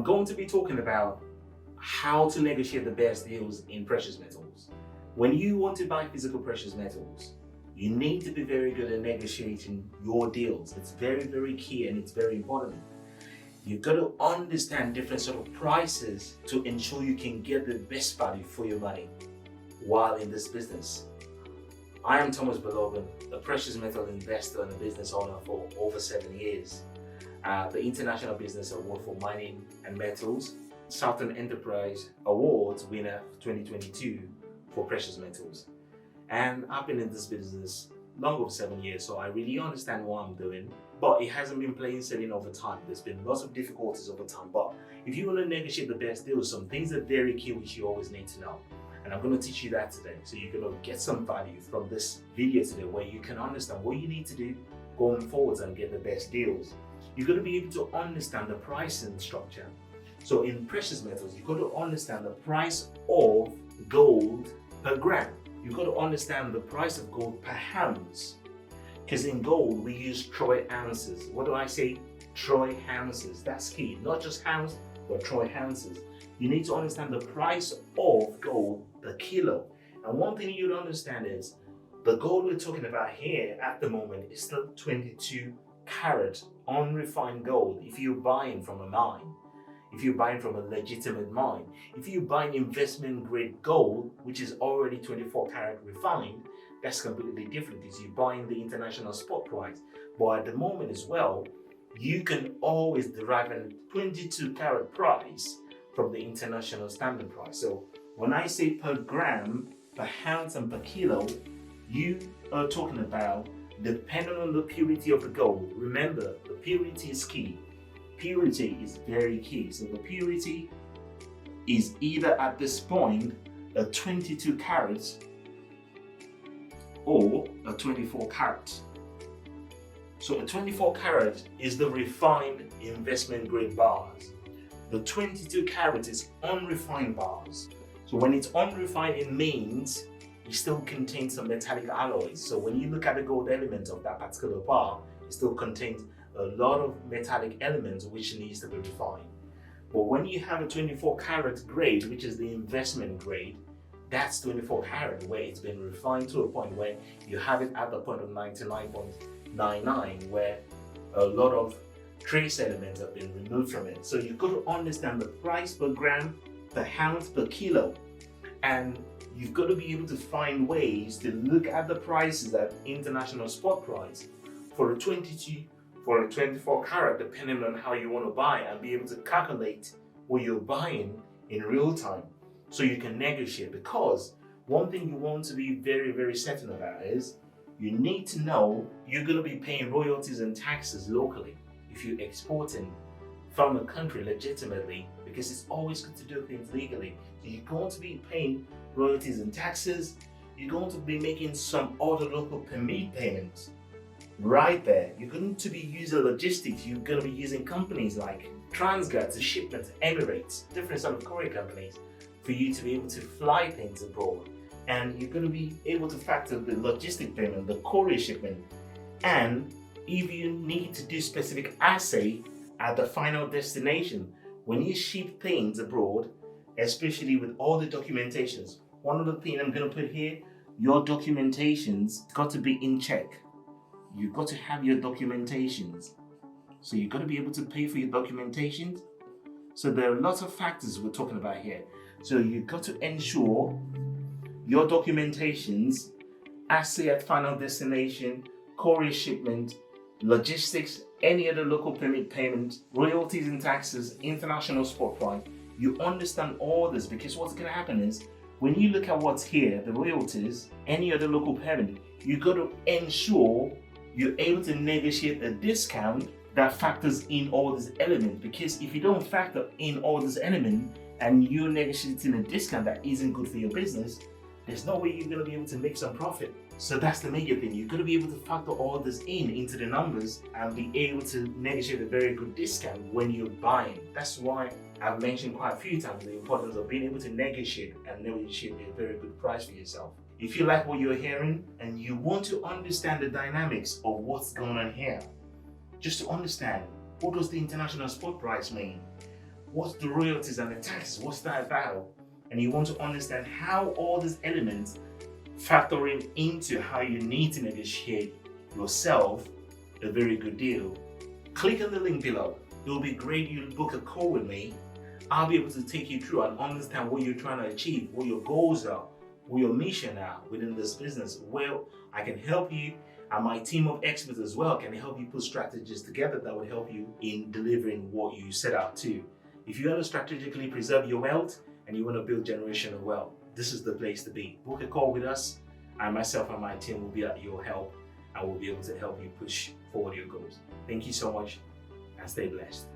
going to be talking about how to negotiate the best deals in precious metals. When you want to buy physical precious metals, you need to be very good at negotiating your deals. It's very, very key and it's very important. You've got to understand different sort of prices to ensure you can get the best value for your money while in this business. I am Thomas Belova, a precious metal investor and a business owner for over 7 years. The International Business Award for Mining and Metals, Southern Enterprise Awards winner 2022 for precious metals. And I've been in this business long over 7 years, so I really understand what I'm doing. But it hasn't been plain sailing over time. There's been lots of difficulties over time. But if you want to negotiate the best deals, some things are very key which you always need to know. And I'm going to teach you that today. So you're going to get some value from this video today where you can understand what you need to do going forwards and get the best deals. You're going to be able to understand the pricing structure. So in precious metals, you've got to understand the price of gold per gram. You've got to understand the price of gold per ounce. Because in gold, we use troy ounces. What do I say? Troy ounces. That's key. Not just ounce, but troy ounces. You need to understand the price of gold per kilo. And one thing you'd understand is the gold we're talking about here at the moment is still 22 carat unrefined gold if you're buying from a mine. If you're buying from a legitimate mine, if you're buying investment grade gold, which is already 24 carat refined, that's completely different because you're buying the international spot price. But at the moment as well, you can always derive a 22 carat price from the international standard price. So when I say per gram, per ounce and per kilo, you are talking about depending on the purity of the gold. Remember, the purity is key. Purity is very key. So the purity is either at this point a 22 carat or a 24 carat. So a 24 carat is the refined investment grade bars. The 22 carat is unrefined bars. So when it's unrefined, it means it still contains some metallic alloys. So when you look at the gold element of that particular bar, it still contains a lot of metallic elements which needs to be refined. But when you have a 24 carat grade, which is the investment grade, that's 24 carat where it's been refined to a point where you have it at the point of 99.99 where a lot of trace elements have been removed from it. So you've got to understand the price per gram, per ounce, per kilo. And you've got to be able to find ways to look at the prices at international spot price for a 22 for a 24 carat, depending on how you want to buy, and be able to calculate what you're buying in real time so you can negotiate. Because one thing you want to be very, very certain about is you need to know you're going to be paying royalties and taxes locally if you're exporting from a country legitimately, because it's always good to do things legally. So you're going to be paying royalties and taxes. You're going to be making some other local permit payments. Right there, you're going to be using logistics. You're going to be using companies like Transguard to shipment, Emirates, different sort of courier companies for you to be able to fly things abroad. And you're going to be able to factor the logistic payment, the courier shipment, and if you need to do specific assay at the final destination, when you ship things abroad, especially with all the documentations. One of the things I'm going to put here, your documentations got to be in check. You've got to have your documentations. So you've got to be able to pay for your documentations. So there are lots of factors we're talking about here. So you've got to ensure your documentations, assay at final destination, courier shipment, logistics, any other local permit payment, royalties and taxes, international spot price. You understand all this, because what's going to happen is when you look at what's here, the royalties, any other local payment, you got to ensure you're able to negotiate a discount that factors in all these elements. Because if you don't factor in all these elements and you're negotiating a discount that isn't good for your business, there's no way you're going to be able to make some profit. So that's the major thing. You've got to be able to factor all this into the numbers and be able to negotiate a very good discount when you're buying. That's why I've mentioned quite a few times the importance of being able to negotiate and negotiate a very good price for yourself. If you like what you're hearing and you want to understand the dynamics of what's going on here, just to understand, what does the international spot price mean? what's the royalties and the taxes, what's that about? And you want to understand how all these elements factoring into how you need to negotiate yourself a very good deal. Click on the link below. It will be great you book a call with me. I'll be able to take you through and understand what you're trying to achieve, what your goals are, what your mission are within this business. Well, I can help you, and my team of experts as well can help you put strategies together that will help you in delivering what you set out to. If you want to strategically preserve your wealth and you want to build generational wealth, this is the place to be. Book a call with us. I myself and my team will be at your help and will be able to help you push forward your goals. Thank you so much and stay blessed.